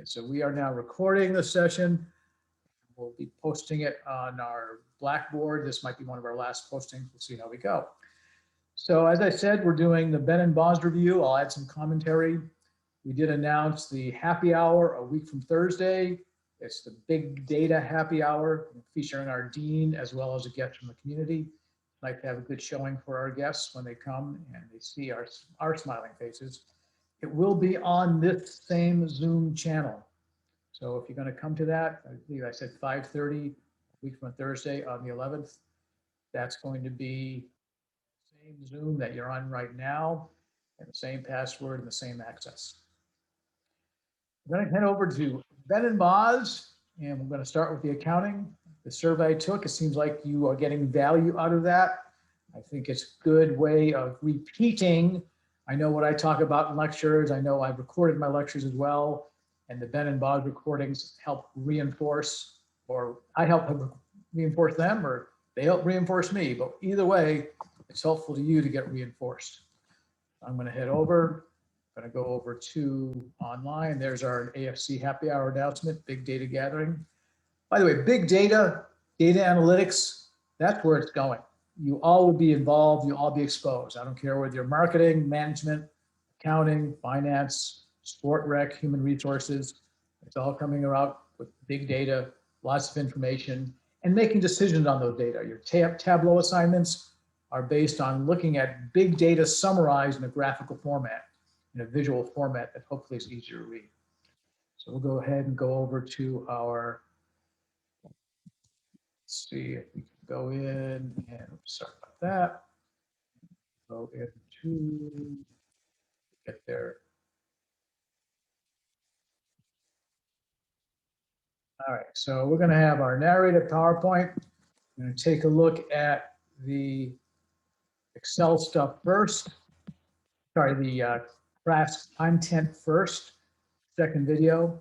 Okay, so we are now recording the session. We'll be posting it on our Blackboard. This might be one of our last postings. We'll see how we go. So as I said, we're doing the Ben and Boz review. I'll add some commentary. We did announce the happy hour a week from Thursday. It's the big data happy hour featuring our dean as well as a guest from the community. I'd like to have a good showing for our guests when they come and they see our smiling faces. It will be on this same Zoom channel. So if you're going to come to that, I believe I said 5:30 a week from Thursday on the 11th. That's going to be the same Zoom that you're on right now and the same password and the same access. I'm going to head over to Ben and Boz, and we're going to start with the accounting. The survey I took, it seems like you are getting value out of that. I think it's a good way of repeating. I know what I talk about in lectures. I know I've recorded my lectures as well, and the Ben and Boz recordings help reinforce, or I help reinforce them, or they help reinforce me. But either way, it's helpful to you to get reinforced. I'm going to head over. I'm going to go over to online. There's our AFC happy hour announcement, big data gathering. By the way, big data, data analytics, that's where it's going. You all will be involved, you'll all be exposed. I don't care whether you're marketing, management, accounting, finance, sport rec, human resources. It's all coming out with big data, lots of information, and making decisions on those data. Your Tableau assignments are based on looking at big data summarized in a graphical format, in a visual format that hopefully is easier to read. So we'll go ahead and go over to our, let's see if we can go in and sorry about that. Go into, get there. All right, so we're going to have our narrated PowerPoint. We're going to take a look at the Excel stuff first. Sorry, the class content first, second video.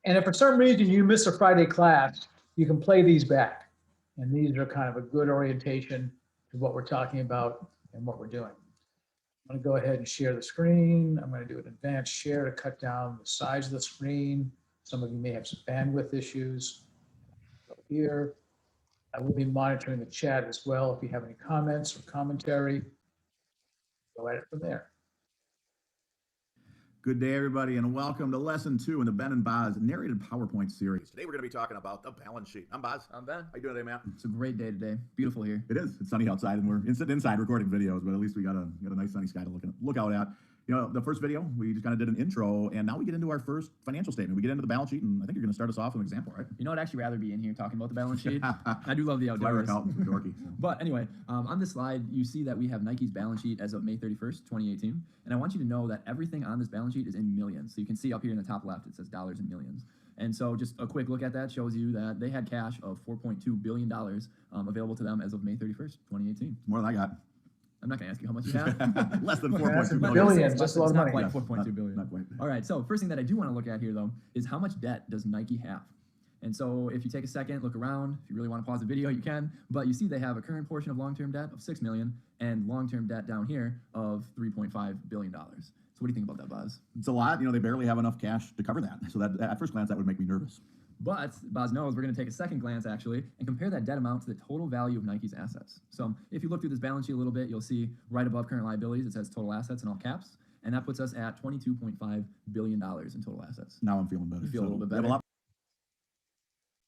And if for some reason you miss a Friday class, you can play these back. And these are kind of a good orientation to what we're talking about and what we're doing. I'm going to go ahead and share the screen. I'm going to do an advanced share to cut down the size of the screen. Some of you may have some bandwidth issues. Go here. I will be monitoring the chat as well. If you have any comments or commentary, go at it from there. Good day, everybody, and welcome to Lesson 2 in the Ben and Boz narrated PowerPoint series. Today, we're going to be talking about the balance sheet. I'm Boz. I'm Ben. How you doing today, Matt? It's a great day today. Beautiful here. It is. It's sunny outside, and we're inside recording videos, but at least we got a nice sunny sky to look out at. You know, the first video, we just kind of did an intro, and now we get into our first financial statement. We get into the balance sheet, and I think you're going to start us off with an example, right? You know, I'd actually rather be in here talking about the balance sheet. I do love the outdoors. Dorky. But anyway, on this slide, you see that we have Nike's balance sheet as of May 31st, 2018. And I want you to know that everything on this balance sheet is in millions. So you can see up here in the top left, it says dollars and millions. And so just a quick look at that shows you that they had cash of $4.2 billion available to them as of May 31st, 2018. More than I got. I'm not going to ask you how much you have. Less than 4.2 billion. Just a lot of money. Not quite 4.2 billion. Not quite. All right, so first thing that I do want to look at here, though, is how much debt does Nike have? And so if you take a second, look around, if you really want to pause the video, you can, but you see they have a current portion of long-term debt of $6 million and long-term debt down here of $3.5 billion. So what do you think about that, Boz? It's a lot. You know, they barely have enough cash to cover that. So that at first glance, that would make me nervous. But Boz knows we're going to take a second glance, actually, and compare that debt amount to the total value of Nike's assets. So if you look through this balance sheet a little bit, you'll see right above current liabilities, it says total assets in all caps, and that puts us at $22.5 billion in total assets. Now I'm feeling better. You feel a little bit better?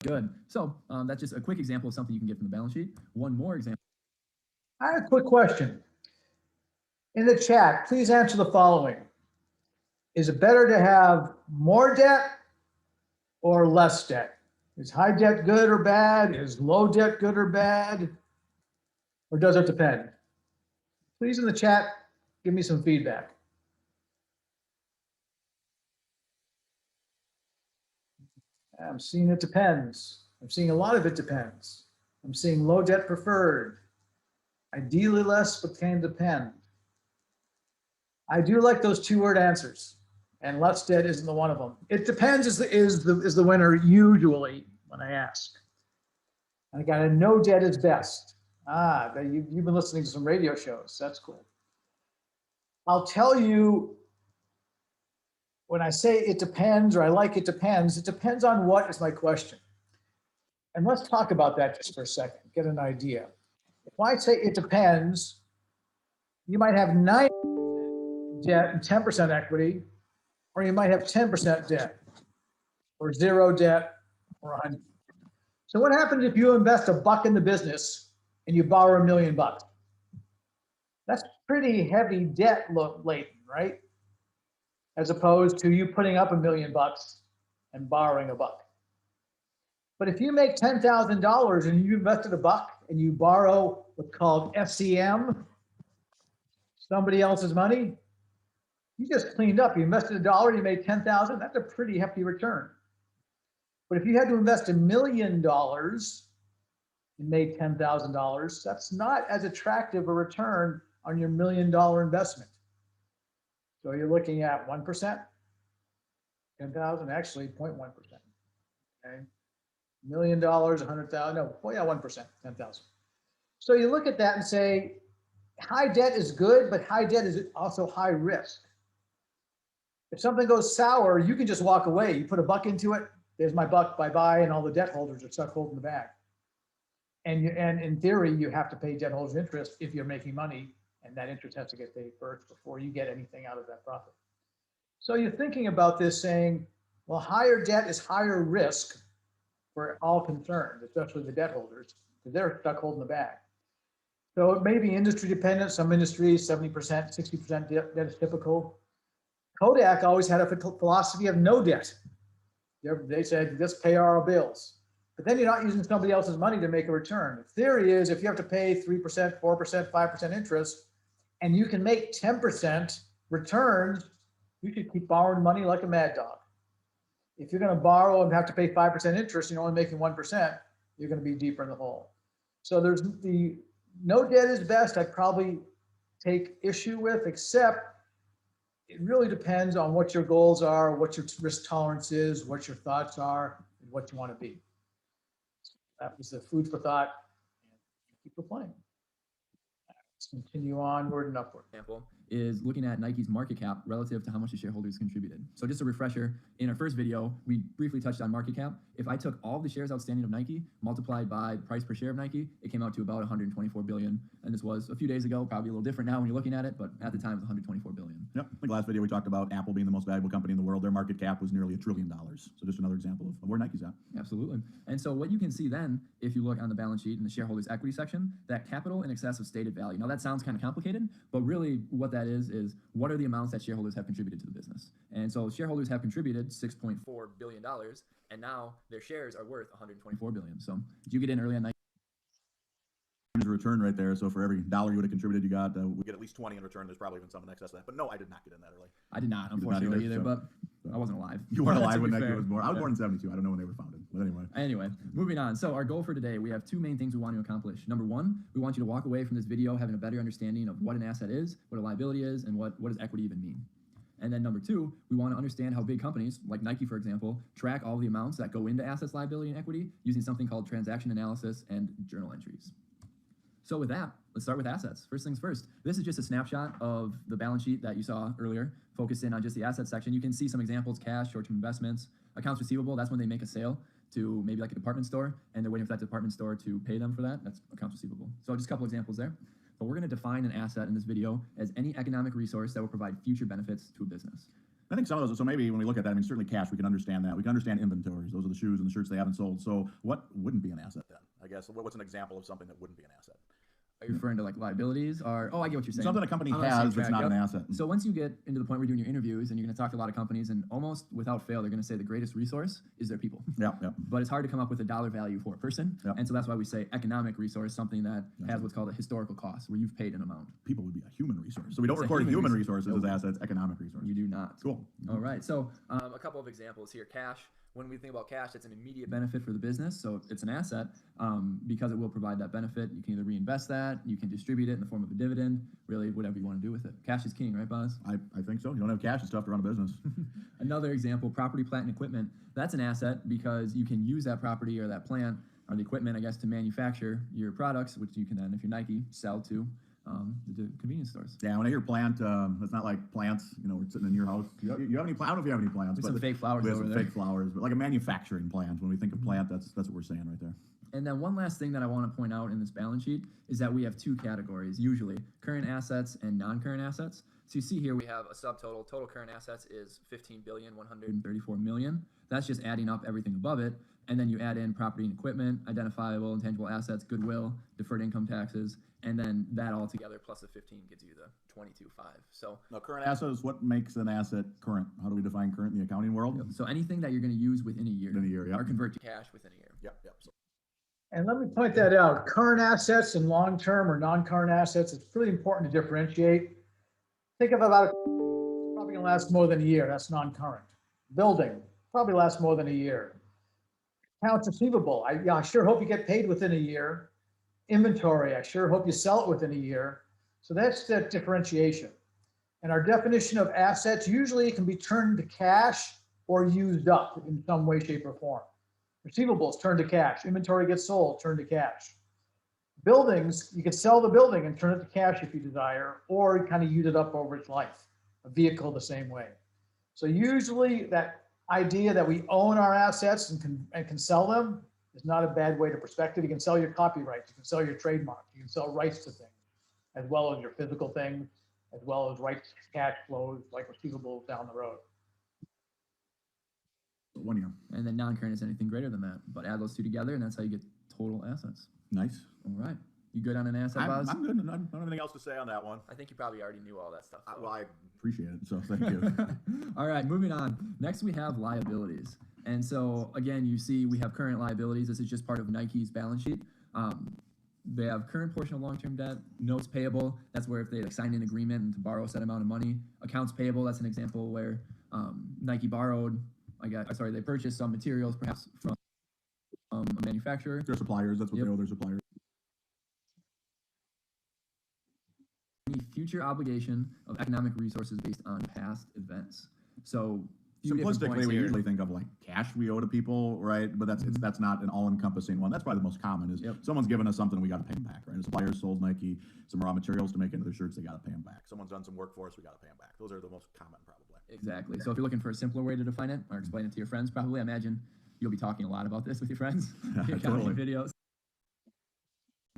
Good. So that's just a quick example of something you can get from the balance sheet. One more example. I have a quick question. In the chat, please answer the following. Is it better to have more debt or less debt? Is high debt good or bad? Is low debt good or bad? Or does it depend? Please in the chat, give me some feedback. I'm seeing it depends. I'm seeing a lot of it depends. I'm seeing low debt preferred. Ideally less, but can depend. I do like those two-word answers, and less debt isn't the one of them. It depends is the winner usually when I ask. I got a no debt is best. You've been listening to some radio shows. That's cool. I'll tell you when I say it depends, or I like it depends on what is my question. And let's talk about that just for a second, get an idea. If I say it depends, you might have 9 debt and 10% equity, or you might have 10% debt, or 0 debt, or 100. So what happens if you invest $1 in the business and you borrow $1 million? That's pretty heavy debt laden, right? As opposed to you putting up $1 million and borrowing $1. But if you make $10,000 and you invested $1 and you borrow what's called FCM, somebody else's money, you just cleaned up. You invested $1, you made 10,000. That's a pretty hefty return. But if you had to invest $1 million and made $10,000, that's not as attractive a return on your $1 million investment. So you're looking at 1%, 10,000, actually 0.1%. Okay, $1 million, 100,000, no, oh yeah, 1%, 10,000. So you look at that and say, high debt is good, but high debt is also high risk. If something goes sour, you can just walk away. You put $1 into it, there's my $1, bye-bye, and all the debt holders are stuck holding the bag. And in theory, you have to pay debt holders interest if you're making money, and that interest has to get paid first before you get anything out of that profit. So you're thinking about this saying, well, higher debt is higher risk for all concerned, especially the debt holders, because they're stuck holding the bag. So it may be industry dependent. Some industries, 70%, 60% debt is typical. Kodak always had a philosophy of no debt. They said, just pay our bills. But then you're not using somebody else's money to make a return. The theory is if you have to pay 3%, 4%, 5% interest, and you can make 10% returns, you should keep borrowing money like a mad dog. If you're going to borrow and have to pay 5% interest, and you're only making 1%, you're going to be deeper in the hole. So there's the no debt is best. I'd probably take issue with, except it really depends on what your goals are, what your risk tolerance is, what your thoughts are, and what you want to be. That was the food for thought. Keep playing. Let's continue onward and upward. Example is looking at Nike's market cap relative to how much the shareholders contributed. So just a refresher, in our first video, we briefly touched on market cap. If I took all the shares outstanding of Nike, multiplied by the price per share of Nike, it came out to about 124 billion. And this was a few days ago, probably a little different now when you're looking at it, but at the time it was 124 billion. Yep. In the last video, we talked about Apple being the most valuable company in the world. Their market cap was nearly $1 trillion. So just another example of where Nike's at. Absolutely. And so what you can see then, if you look on the balance sheet in the shareholders equity section, that capital in excess of stated value. Now that sounds kind of complicated, but really what that is what are the amounts that shareholders have contributed to the business? And so shareholders have contributed $6.4 billion, and now their shares are worth $124 billion. So did you get in early on Nike? There's a return right there. So for every dollar you would have contributed, you got we get at least 20 in return. There's probably even some in excess of that. But no, I did not get in that early. I did not, unfortunately, either, but I wasn't alive. You weren't alive when Nike was born. I was born in 72. I don't know when they were founded. But Anyway, moving on. So our goal for today, we have two main things we want to accomplish. Number one, we want you to walk away from this video having a better understanding of what an asset is, what a liability is, and what does equity even mean. And then number two, we want to understand how big companies, like Nike, for example, track all the amounts that go into assets, liability, and equity using something called transaction analysis and journal entries. So with that, let's start with assets. First things first. This is just a snapshot of the balance sheet that you saw earlier, focused in on just the asset section. You can see some examples: cash, short-term investments, accounts receivable. That's when they make a sale to maybe like a department store, and they're waiting for that department store to pay them for that. That's accounts receivable. So just a couple examples there. But we're going to define an asset in this video as any economic resource that will provide future benefits to a business. I think some of those, so maybe when we look at that, I mean, certainly cash, we can understand that. We can understand inventories. Those are the shoes and the shirts they haven't sold. So what wouldn't be an asset then? I guess, what's an example of something that wouldn't be an asset? Are you referring to like liabilities or, oh, I get what you're saying. Something a company has that's not an asset. So once you get into the point where you're doing your interviews and you're going to talk to a lot of companies, and almost without fail, they're going to say the greatest resource is their people. Yeah. But it's hard to come up with a dollar value for a person. Yeah. And so that's why we say economic resource, something that has what's called a historical cost, where you've paid an amount. People would be a human resource. So we don't record human resources as assets, economic resources. You do not. Cool. All right. So a couple of examples here. Cash. When we think about cash, it's an immediate benefit for the business. So it's an asset because it will provide that benefit. You can either reinvest that, you can distribute it in the form of a dividend, really whatever you want to do with it. Cash is king, right, Boz? I think so. You don't have cash, it's tough to run a business. Another example, property, plant, and equipment. That's an asset because you can use that property or that plant or the equipment, I guess, to manufacture your products, which you can then, if you're Nike, sell to the convenience stores. Yeah, when I hear plant, it's not like plants. You know, we're sitting in your house. You have any? I don't know if you have any plants, There's but some fake flowers we have over some there. fake flowers, but like a manufacturing plant. When we think of plant, that's what we're saying right there. And then one last thing that I want to point out in this balance sheet is that we have two categories, usually current assets and non-current assets. So you see here we have a subtotal. Total current assets is 15,134,000,000. That's just adding up everything above it. And then you add in property and equipment, identifiable and tangible assets, goodwill, deferred income taxes, and then that all together plus the 15 gives you the 22.5. So Now, current asset is what makes an asset current. How do we define current in the accounting world? so anything that you're going to use within a year, Within a year, yep. or convert to cash within a year. Yep, yep. So, And let me point that out. Current assets and long-term or non-current assets, it's really important to differentiate. Think of about, probably gonna last more than a year, that's non-current. Building, probably lasts more than a year. Accounts receivable, I sure hope you get paid within a year. Inventory, I sure hope you sell it within a year. So that's the differentiation. And our definition of assets usually can be turned to cash or used up in some way, shape, or form. Receivables, turn to cash. Inventory gets sold, turn to cash. Buildings, you can sell the building and turn it to cash if you desire, or kind of use it up over its life. A vehicle the same way. So usually that idea that we own our assets and can sell them is not a bad way to perspective. You can sell your copyrights, you can sell your trademark, you can sell rights to things, as well as your physical things, as well as rights to cash flows like receivables down the road. 1 year. And then non-current is anything greater than that. But add those two together, and that's how you get total assets. Nice. All right. You good on an asset, Boz? I'm good. I don't have anything else to say on that one. I think you probably already knew all that stuff. Well, I appreciate it, so thank you. All right, moving on. Next, we have liabilities. And so, again, you see we have current liabilities. This is just part of Nike's balance sheet. They have current portion of long-term debt, notes payable. That's where if they signed an agreement and to borrow a set amount of money. Accounts payable, that's an example where Nike borrowed, they purchased some materials perhaps from a manufacturer. They're suppliers. That's what they owe their suppliers. Any future obligation of economic resources based on past events. So Simplistically, we usually think of like cash we owe to people, right? But that's not an all-encompassing one. That's probably the most common is someone's given us something, we got to pay them back, right? A supplier sold Nike some raw materials to make into their shirts, they got to pay them back. Someone's done some work for us, we got to pay them back. Those are the most common, probably. Exactly. So if you're looking for a simpler way to define it or explain it to your friends, probably, I imagine you'll be talking a lot about this with your friends, your accounting videos.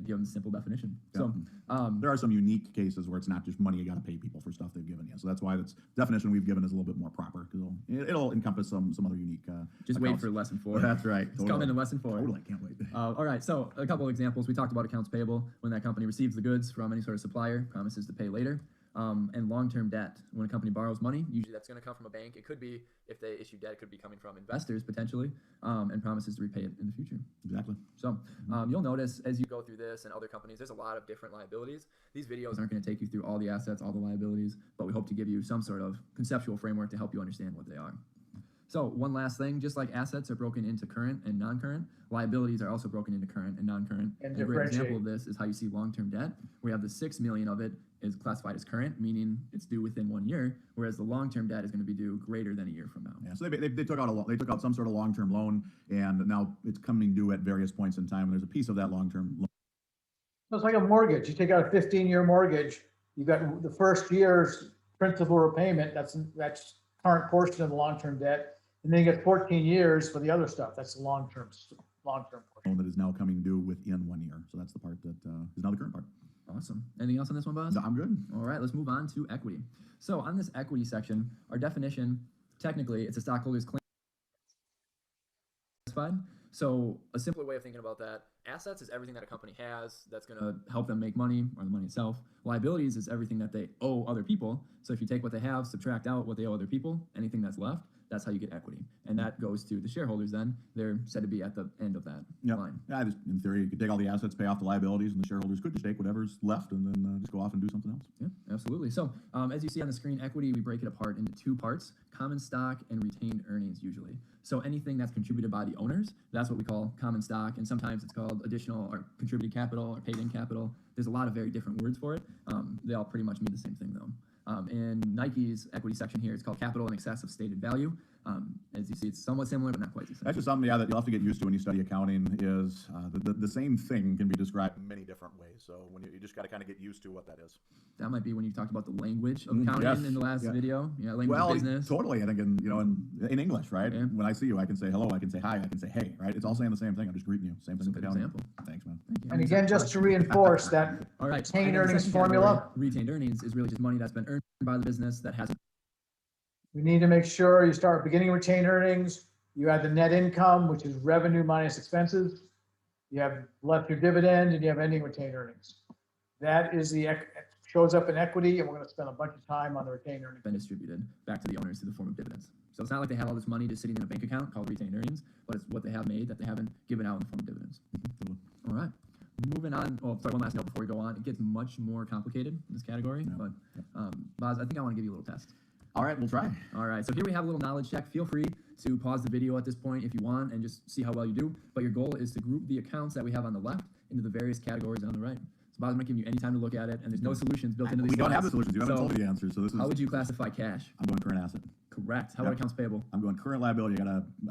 Give them a simple definition. So there are some unique cases where it's not just money you got to pay people for stuff they've given you. So that's why the definition we've given is a little bit more proper because it'll encompass some other unique. Just wait for lesson 4. That's right. It's coming in lesson 4. Totally, can't wait. All right. So a couple of examples. We talked about accounts payable when that company receives the goods from any sort of supplier, promises to pay later. And long-term debt. When a company borrows money, usually that's going to come from a bank. It could be, if they issue debt, it could be coming from investors potentially, and promises to repay it in the future. Exactly. So you'll notice as you go through this and other companies, there's a lot of different liabilities. These videos aren't going to take you through all the assets, all the liabilities, but we hope to give you some sort of conceptual framework to help you understand what they are. So one last thing, just like assets are broken into current and non-current, liabilities are also broken into current and non-current. And a great example of this is how you see long-term debt. We have the $6 million of it is classified as current, meaning it's due within 1 year, whereas the long-term debt is going to be due greater than a year from now. Yeah, so they took out some sort of long-term loan, and now it's coming due at various points in time, and there's a piece of that long-term loan. So it's like a mortgage. You take out a 15-year mortgage, you got the first year's principal repayment, that's current portion of the long-term debt. And then you get 14 years for the other stuff. That's the long-term portion. That is now coming due within 1 year. So that's the part that is now the current part. Awesome. Anything else on this one, Boz? No, I'm good. All right, let's move on to equity. So on this equity section, our definition, technically, it's a stockholder's claim. So a simpler way of thinking about that, assets is everything that a company has that's going to help them make money or the money itself. Liabilities is everything that they owe other people. So if you take what they have, subtract out what they owe other people, anything that's left, that's how you get equity. And that goes to the shareholders then. They're said to be at the end of that line. Yeah, in theory, you could take all the assets, pay off the liabilities, and the shareholders could just take whatever's left and then just go off and do something else. Yeah, absolutely. So as you see on the screen, equity, we break it apart into 2 parts, common stock and retained earnings usually. So anything that's contributed by the owners, that's what we call common stock. And sometimes it's called additional or contributed capital or paid in capital. There's a lot of very different words for it. They all pretty much mean the same thing though. In Nike's equity section here, it's called capital in excess of stated value. As you see, it's somewhat similar, but not quite the same. That's just something, yeah, that you'll have to get used to when you study accounting is the same thing can be described in many different ways. So when you just got to kind of get used to what that is. That might be when you talked about the language of accounting Yes, in the last yeah. video. Yeah, language Well, of business. totally. I think in English, right? Yeah. When I see you, I can say hello, I can say hi, I can say hey, right? It's all saying the same thing. I'm just greeting you. Same thing with Good accounting. example. Thanks, man. Thank you. And again, just to reinforce that All right. retained and then the earnings second formula. category, retained earnings is really just money that's been earned by the business that hasn't. We need to make sure you start beginning retained earnings. You add the net income, which is revenue minus expenses. You have left your dividend and you have ending retained earnings. That is shows up in equity, and we're going to spend a bunch of time on the retained earnings. Been distributed back to the owners through the form of dividends. So it's not like they have all this money just sitting in a bank account called retained earnings, but it's what they have made that they haven't given out in the form of dividends. All right. Moving on. Oh, sorry, one last note before we go on. It gets much more complicated in this category, but Boz, I think I want to give you a little test. All right, we'll try. All right, so here we have a little knowledge check. Feel free to pause the video at this point if you want and just see how well you do. But your goal is to group the accounts that we have on the left into the various categories on the right. So Boz, I'm not giving you any time to look at it, and there's no solutions built into these We don't have the slides. solutions. You haven't told me the answer. So this is. How would you classify cash? I'm going current asset. Correct. How about accounts payable? I'm going current liability.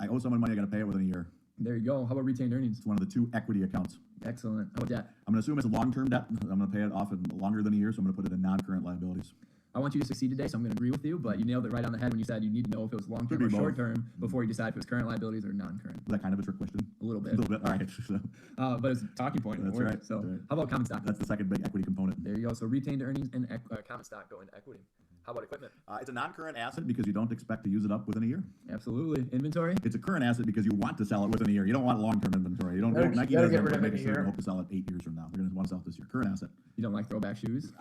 I owe someone money. I got to pay it within a year. There you go. How about retained earnings? It's one of the two equity accounts. Excellent. How about debt? I'm going to assume it's a long-term debt. I'm going to pay it off in longer than a year, so I'm going to put it in non-current liabilities. I want you to succeed today, so I'm going to agree with you, but you nailed it right on the head when you said you need to know if it was long-term Could be or both. short-term before you decide if it was current liabilities or non-current. Was that kind of a trick question? A little A bit. little bit. All right. But it's a talking point. That's It worked. right. So That's right. how about common stock? That's the second big equity component. There you go. So retained earnings and common stock go into equity. How about equipment? It's a non-current asset because you don't expect to use it up within a year. Absolutely. Inventory? It's a current asset because you want to sell it within a year. You don't want long-term inventory. You don't. Nike Better doesn't get rid of make it a in a certain year. hope to sell it 8 years from now. They're going to want to sell it this year. Current asset. You don't like throwback shoes?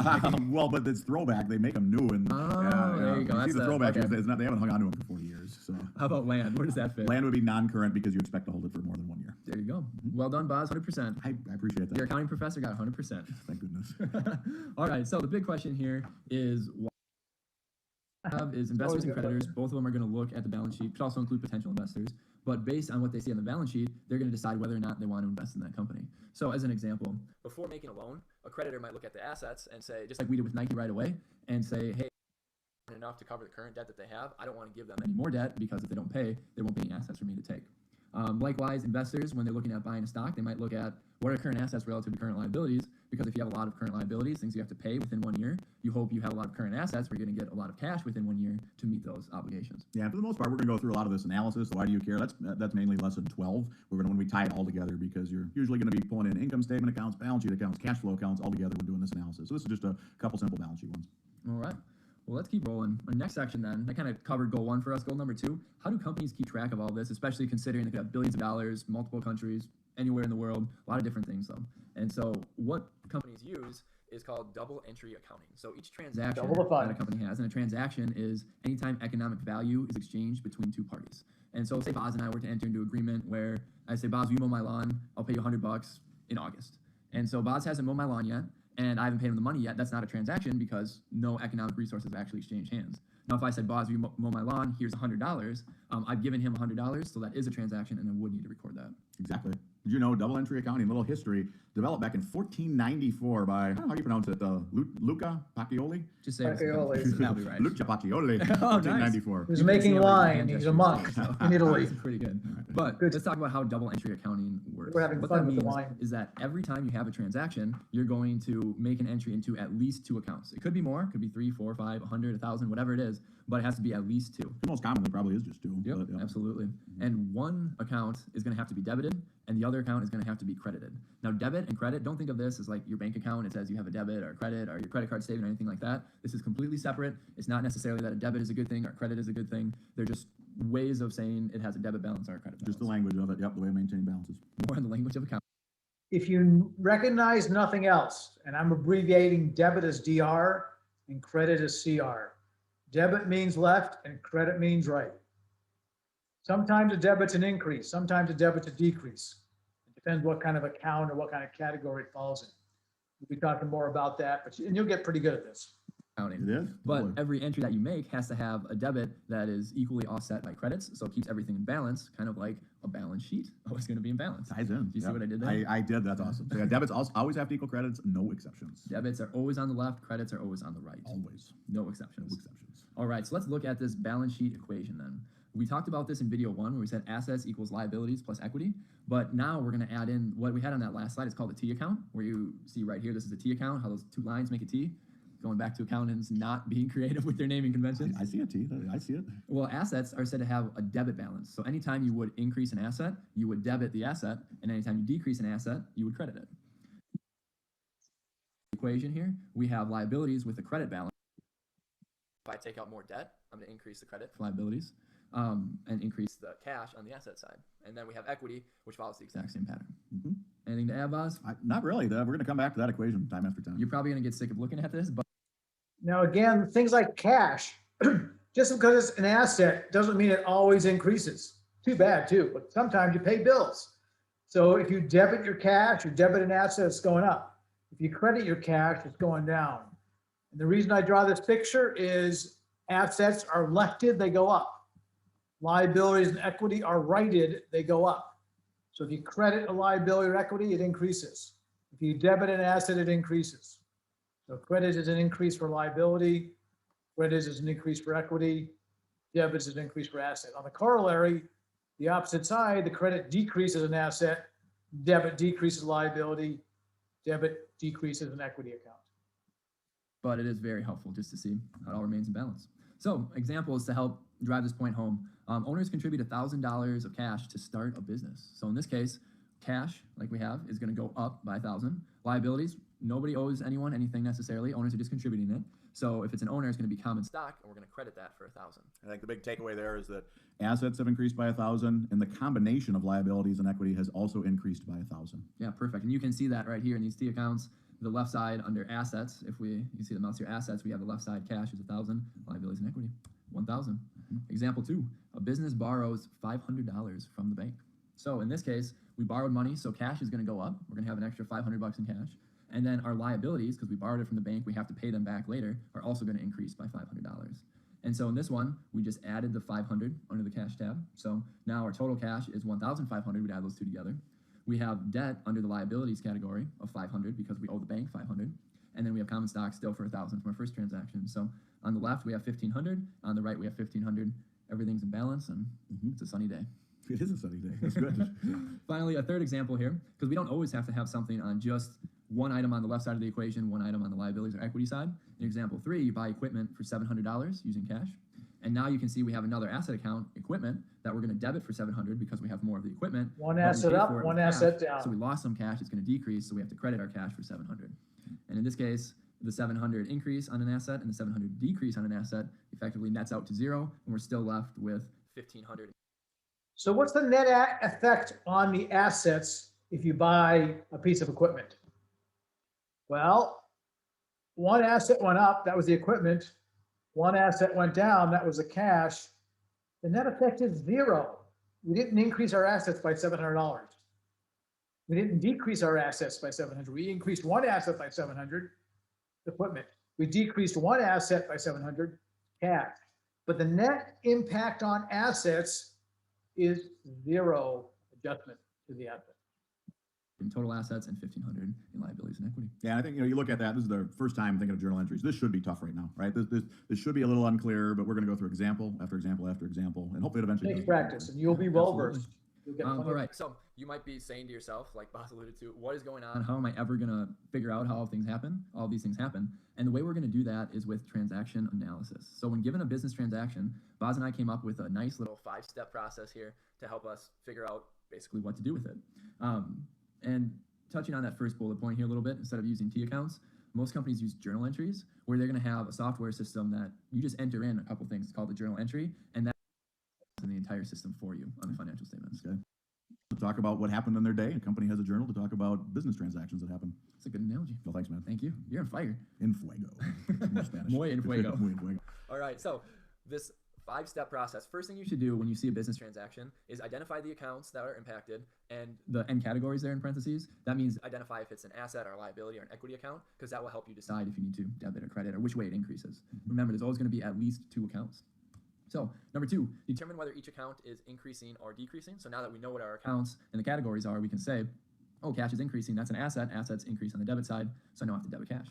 Well, but it's throwback. They make them new, and there you go. see That's the the- throwback. okay. It's not. They haven't hung on to them for 40 years. So How about land? Where does that fit? land would be non-current because you expect to hold it for more than 1 year. There you go. Well done, Boz. 100%. I appreciate that. Your accounting professor got 100%. Thank goodness. All right. So the big question here is why is investors and creditors, both of them are going to look at the balance sheet, could also include potential investors, but based on what they see on the balance sheet, they're going to decide whether or not they want to invest in that company. So as an example, before making a loan, a creditor might look at the assets and say, just like we did with Nike right away, and say, hey, enough to cover the current debt that they have. I don't want to give them any more debt because if they don't pay, there won't be any assets for me to take. Likewise, investors, when they're looking at buying a stock, they might look at what are current assets relative to current liabilities, because if you have a lot of current liabilities, things you have to pay within 1 year, you hope you have a lot of current assets where you're going to get a lot of cash within 1 year to meet those obligations. Yeah, for the most part, we're going to go through a lot of this analysis. Why do you care? That's mainly lesson 12. We're going to, when we tie it all together, because you're usually going to be pulling in income statement accounts, balance sheet accounts, cash flow accounts all together. We're doing this analysis. So this is just a couple simple balance sheet ones. All right. Well, let's keep rolling. Our next section then, that kind of covered goal 1 for us. Goal number 2, how do companies keep track of all this, especially considering they could have billions of dollars, multiple countries, anywhere in the world, a lot of different things though. And so what companies use is called double entry accounting. So each transaction Double the fun. that a company has, and a transaction is anytime economic value is exchanged between two parties. And so say Boz and I were to enter into agreement where I say, Boz, you mow my lawn, I'll pay you $100 in August. And so Boz hasn't mowed my lawn yet, and I haven't paid him the money yet. That's not a transaction because no economic resources actually exchange hands. Now, if I said, Boz, you mow my lawn, here's $100, I've given him $100, so that is a transaction, and I would need to record that. Exactly. Did you know double entry accounting, little history, developed back in 1494 by, I don't know how you pronounce it, Luca Pacioli? Just say Pacioli. that'll be right. Luca Pacioli, Oh, nice. 1494. He was You can making see everything wine. hand He's a gestures. monk in Italy. That's pretty good. But Good. let's talk about how double entry accounting works. We're having what fun that with the means wine. is that every time you have a transaction, you're going to make an entry into at least 2 accounts. It could be more, it could be 3, 4, 5, 100, 1,000, whatever it is, but it has to be at least 2. The most commonly probably is just 2. Yep, but, yeah. absolutely. And one account is going to have to be debited, and the other account is going to have to be credited. Now, debit and credit, don't think of this as like your bank account. It says you have a debit or a credit or your credit card statement or anything like that. This is completely separate. It's not necessarily that a debit is a good thing or credit is a good thing. They're just ways of saying it has a debit balance or a credit balance. Just the language of it. Yep, the way of maintaining balances. More in the language of accounting. If you recognize nothing else, and I'm abbreviating debit as DR and credit as CR. Debit means left and credit means right. Sometimes a debit's an increase, sometimes a debit's a decrease. It depends what kind of account or what kind of category it falls in. We'll be talking more about that, and you'll get pretty good at this. Accounting. It is? But Boy. every entry that you make has to have a debit that is equally offset by credits, so it keeps everything in balance, kind of like a balance sheet, always going to be in balance. Ties in. Do you see Yep. what I did there? I did. That's awesome. So yeah, debits always have to equal credits, no exceptions. Debits are always on the left, credits are always on the right. Always. No No exceptions. exceptions. All right, so let's look at this balance sheet equation then. We talked about this in video 1 where we said assets equals liabilities plus equity, but now we're going to add in what we had on that last slide. It's called a T account, where you see right here, this is a T account, how those two lines make a T. Going back to accountants not being creative with their naming conventions. I see a T. I see it. Well, assets are said to have a debit balance. So anytime you would increase an asset, you would debit the asset, and anytime you decrease an asset, you would credit it. Equation here, we have liabilities with a credit balance. If I take out more debt, I'm going to increase the credit for liabilities and increase the cash on the asset side. And then we have equity, which follows the exact same pattern. Mm-hmm. Anything to add, Boz? Not really. We're going to come back to that equation time after time. You're probably going to get sick of looking at this, but Now, again, things like cash, just because it's an asset doesn't mean it always increases. Too bad too, but sometimes you pay bills. So if you debit your cash or debit an asset, it's going up. If you credit your cash, it's going down. And the reason I draw this picture is assets are lefted, they go up. Liabilities and equity are righted, they go up. So if you credit a liability or equity, it increases. If you debit an asset, it increases. So credit is an increase for liability, credit is an increase for equity, debit is an increase for asset. On the corollary, the opposite side, the credit decreases an asset, debit decreases liability, debit decreases an equity account. but it is very helpful just to see how it all remains in balance. So examples to help drive this point home. Owners contribute $1,000 of cash to start a business. So in this case, cash, like we have, is going to go up by 1,000. Liabilities, nobody owes anyone anything necessarily. Owners are just contributing it. So if it's an owner, it's going to be common stock, and we're going to credit that for 1,000. I think the big takeaway there is that assets have increased by 1,000, and the combination of liabilities and equity has also increased by 1,000. Yeah, perfect. And you can see that right here in these T accounts. The left side under assets, you see the mouse here, assets, we have the left side cash is 1,000, liabilities and equity, 1,000. Example 2, a business borrows $500 from the bank. So in this case, we borrowed money, so cash is going to go up. We're going to have an extra $500 in cash. And then our liabilities, because we borrowed it from the bank, we have to pay them back later, are also going to increase by $500. And so in this one, we just added the 500 under the cash tab. So now our total cash is 1,500. We'd add those two together. We have debt under the liabilities category of 500 because we owe the bank 500. And then we have common stock still for 1,000 from our first transaction. So on the left, we have 1,500. On the right, we have 1,500. Everything's in balance, and it's a sunny day. It is a sunny day. That's good. Finally, a third example here, because we don't always have to have something on just one item on the left side of the equation, one item on the liabilities or equity side. In example 3, you buy equipment for $700 using cash. And now you can see we have another asset account, equipment, that we're going to debit for $700 because we have more of the equipment. One asset up, one asset down. So we lost some cash, it's going to decrease, so we have to credit our cash for $700. And in this case, the $700 increase on an asset and the $700 decrease on an asset effectively nets out to 0, and we're still left with $1,500. So what's the net effect on the assets if you buy a piece of equipment? Well, one asset went up, that was the equipment. One asset went down, that was the cash. The net effect is 0. We didn't increase our assets by $700. We didn't decrease our assets by $700. We increased one asset by $700, equipment. We decreased one asset by $700, cash. But the net impact on assets is 0 adjustment to the asset. In total assets and $1,500 in liabilities and equity. Yeah, I think you look at that. This is the first time thinking of journal entries. This should be tough right now, right? This should be a little unclear, but we're going to go through example after example after example, and hopefully eventually Take practice, and you'll be well versed. All right, so you might be saying to yourself, like Boss alluded to, what is going on? How am I ever going to figure out how all these things happen? And the way we're going to do that is with transaction analysis. So when given a business transaction, Boz and I came up with a nice little 5-step process here to help us figure out basically what to do with it. And touching on that first bullet point here a little bit, instead of using T accounts, most companies use journal entries, where they're going to have a software system that you just enter in a couple things. It's called the journal entry, and that's in the entire system for you on the financial statements. Okay. To talk about what happened in their day, a company has a journal to talk about business transactions that happen. That's a good analogy. Well, thanks, man. Thank you. You're on fire. En fuego. More Spanish. Muy en fuego. Muy en fuego. All right, so this 5-step process. First thing you should do when you see a business transaction is identify the accounts that are impacted and the end categories there in parentheses. That means identify if it's an asset or a liability or an equity account, because that will help you decide if you need to debit or credit or which way it increases. Remember, there's always going to be at least 2 accounts. So number 2, determine whether each account is increasing or decreasing. So now that we know what our accounts and the categories are, we can say, oh, cash is increasing. That's an asset. Assets increase on the debit side, so I know I have to debit cash.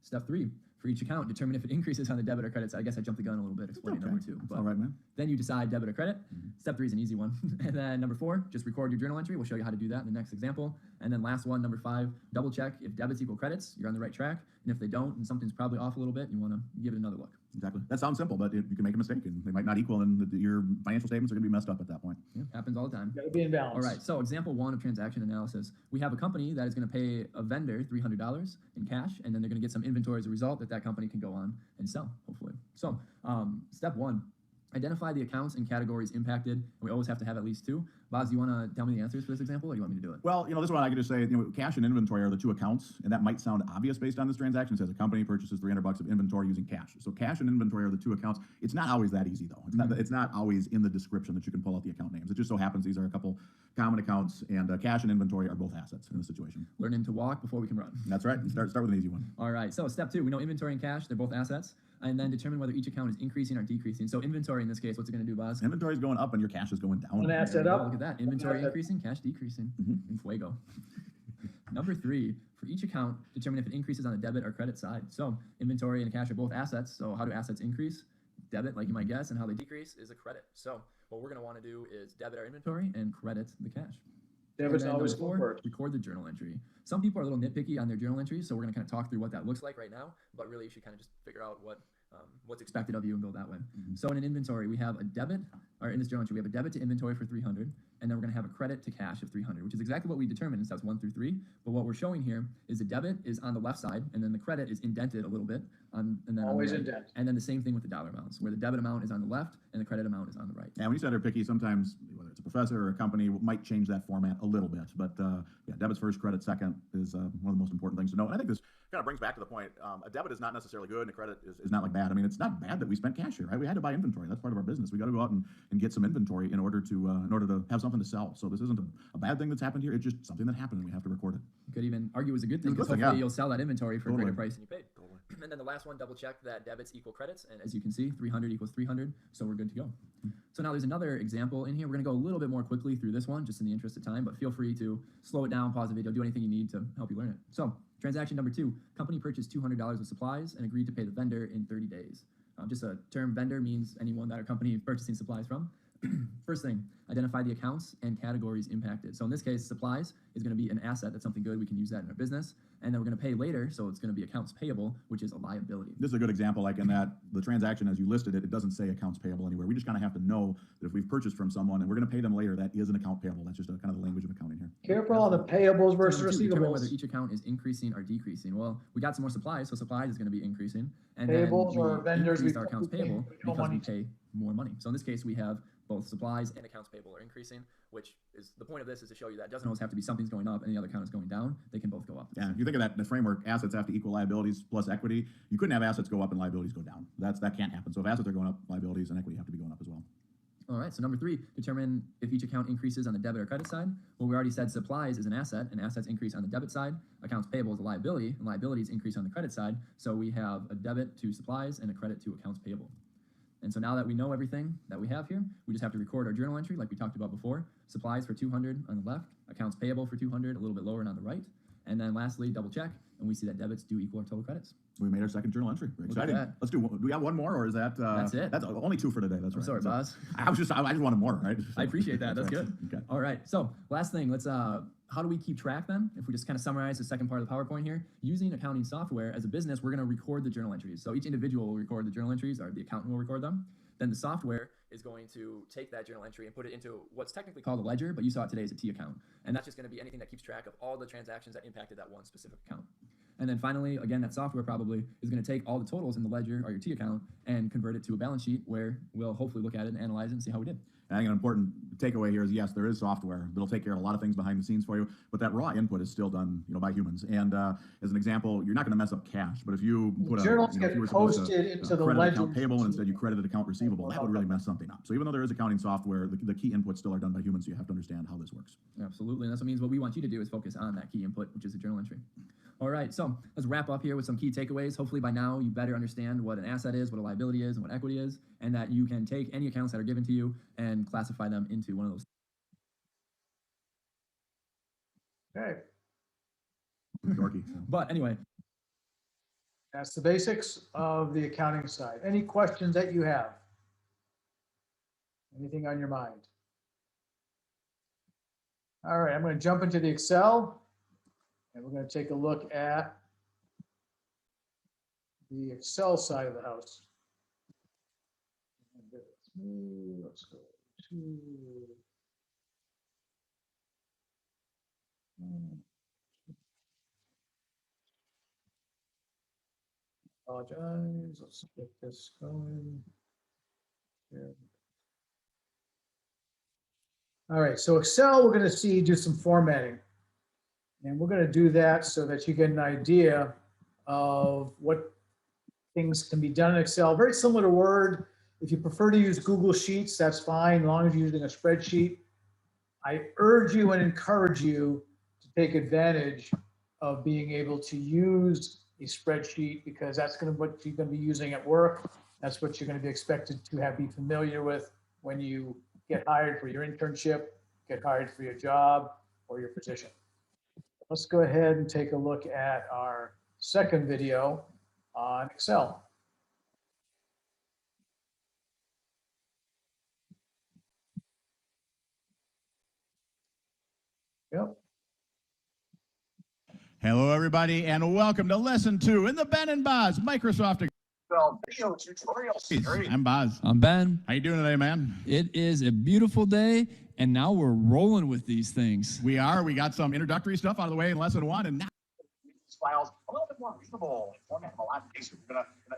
Step 3, For each account, determine if it increases on the debit or credit side. I guess I jumped the gun a little bit explaining Okay. number 2. That's But all right, man. then you decide debit or credit. Step 3 is an easy one. And then number 4, just record your journal entry. We'll show you how to do that in the next example. And then last one, number 5, double check if debits equal credits, you're on the right track. And if they don't, and something's probably off a little bit, you want to give it another look. Exactly. That sounds simple, but you can make a mistake and they might not equal, and your financial statements are going to be messed up at that point. Yeah, happens all the time. Got to be in balance. All right, so example 1 of transaction analysis. We have a company that is going to pay a vendor $300 in cash, and then they're going to get some inventory as a result that company can go on and sell, hopefully. So step 1, identify the accounts and categories impacted. We always have to have at least 2. Boz, do you want to tell me the answers for this example, or do you want me to do it? Well, this one I could just say, cash and inventory are the 2 accounts, and that might sound obvious based on this transaction. It says a company purchases $300 of inventory using cash. So cash and inventory are the 2 accounts. It's not always that easy though. It's not always in the description that you can pull out the account names. It just so happens these are a couple common accounts, and cash and inventory are both assets in this situation. Learning to walk before we can run. That's right. Start with an easy one. All right, so step 2, we know inventory and cash, they're both assets, and then determine whether each account is increasing or decreasing. So inventory in this case, what's it going to do, Boz? Inventory is going up and your cash is going down. One asset Oh, up. look at that. Inventory increasing, cash decreasing. In fuego. Number 3, for each account, determine if it increases on the debit or credit side. So inventory and cash are both assets. So how do assets increase? Debit, like you might guess, and how they decrease is a credit. So what we're going to want to do is debit our inventory and credit the cash. Debit's And then always number 4, first. record the journal entry. Some people are a little nitpicky on their journal entries, so we're going to kind of talk through what that looks like right now, but really you should kind of just figure out what's expected of you and go that way. So in an inventory, we have a debit, or in this journal entry, we have a debit to inventory for 300, and then we're going to have a credit to cash of 300, which is exactly what we determined in steps 1 through 3. But what we're showing here is the debit is on the left side, and then the credit is indented a little bit, and then Always on the right. indent. And then the same thing with the dollar amounts, where the debit amount is on the left and the credit amount is on the right. And when you said they're picky, sometimes whether it's a professor or a company might change that format a little bit. But yeah, debit's first, credit second is one of the most important things to know. And I think this kind of brings back to the point, a debit is not necessarily good and a credit is not like bad. I mean, it's not bad that we spent cash here, right? We had to buy inventory. That's part of our business. We got to go out and get some inventory in order to have something to sell. So this isn't a bad thing that's happened here. It's just something that happened and we have to record it. You could even argue it was a good thing, It's a because good thing, hopefully yeah. you'll sell that inventory for a Totally. greater price than you paid. And then the last one, double check that debits equal credits. And as you can see, 300 equals 300, so we're good to go. So now there's another example in here. We're going to go a little bit more quickly through this one, just in the interest of time, but feel free to slow it down, pause the video, do anything you need to help you learn it. So transaction number 2, company purchased $200 of supplies and agreed to pay the vendor in 30 days. Just a term, vendor means anyone that our company is purchasing supplies from. First thing, identify the accounts and categories impacted. So in this case, supplies is going to be an asset. That's something good. We can use that in our business. And then we're going to pay later. So it's going to be accounts payable, which is a liability. This is a good example, like in that the transaction as you listed it, it doesn't say accounts payable anywhere. We just kind of have to know that if we've purchased from someone and we're going to pay them later, that is an account payable. That's just kind of the language of accounting here. Careful on the payables versus So determine whether receivables. each account is increasing or decreasing. Well, we got some more supplies, so supplies is going to be increasing. And Payables then we or vendors, increased we our accounts pay- payable we owe because money we pay more money. So in this case, we have both supplies and accounts payable are increasing, which is the point of this is to show you that it doesn't always have to be something's going up and the other account is going down. They can both go up. Yeah, if you think of that, the framework, assets have to equal liabilities plus equity. You couldn't have assets go up and liabilities go down. That can't happen. So if assets are going up, liabilities and equity have to be going up as well. All right, so number 3, determine if each account increases on the debit or credit side. Well, we already said supplies is an asset, and assets increase on the debit side. Accounts payable is a liability, and liabilities increase on the credit side. So we have a debit to supplies and a credit to accounts payable. And so now that we know everything that we have here, we just have to record our journal entry like we talked about before. Supplies for 200 on the left, accounts payable for 200, a little bit lower and on the right. And then lastly, double check, and we see that debits do equal our total credits. We made our second journal entry. Very Look at exciting. that. Let's do we have one more, or is that That's it. That's only 2 for today. That's I'm right. sorry, So, Boz. I just wanted more, right? I appreciate that. That's right. good. Okay. All right. So last thing, let's how do we keep track then? If we just kind of summarize the second part of the PowerPoint here, using accounting software as a business, we're going to record the journal entries. So each individual will record the journal entries, or the accountant will record them. Then the software is going to take that journal entry and put it into what's technically called a ledger, but you saw it today as a T account. And that's just going to be anything that keeps track of all the transactions that impacted that one specific account. And then finally, again, that software probably is going to take all the totals in the ledger or your T account and convert it to a balance sheet where we'll hopefully look at it and analyze it and see how we did. I think an important takeaway here is, yes, there is software that'll take care of a lot of things behind the scenes for you, but that raw input is still done, by humans. And as an example, you're not going to mess up cash, but if you put Journals if get you were supposed posted to into the credit ledger. account payable and instead you credited account receivable, that would really mess something up. So even though there is accounting software, the key inputs still are done by humans, so you have to understand how this works. Absolutely. And that's what means what we want you to do is focus on that key input, which is a journal entry. All right, so let's wrap up here with some key takeaways. Hopefully by now you better understand what an asset is, what a liability is, and what equity is, and that you can take any accounts that are given to you and classify them into one of those. Okay. Dorky. So. But anyway, That's the basics of the accounting side. Any questions that you have? Anything on your mind? All right, I'm going to jump into the Excel and we're going to take a look at the Excel side of the house. Let's go to apologize. Let's get this going. Here. All right, so Excel, we're going to see do some formatting. And we're going to do that so that you get an idea of what things can be done in Excel. Very similar to Word. If you prefer to use Google Sheets, that's fine, as long as you're using a spreadsheet. I urge you and encourage you to take advantage of being able to use a spreadsheet because that's what you're going to be using at work. That's what you're going to be expected to be familiar with when you get hired for your internship, get hired for your job or your position. Let's go ahead and take a look at our second video on Excel. Yep. Hello, everybody, and welcome to Lesson 2 in the Ben and Boz Microsoft Video tutorial series. I'm Boz. I'm Ben. How you doing today, man? It is a beautiful day, and now we're rolling with these things. We are. We got some introductory stuff out of the way in Lesson 1, and now These files a little bit more readable in format from a lot of cases.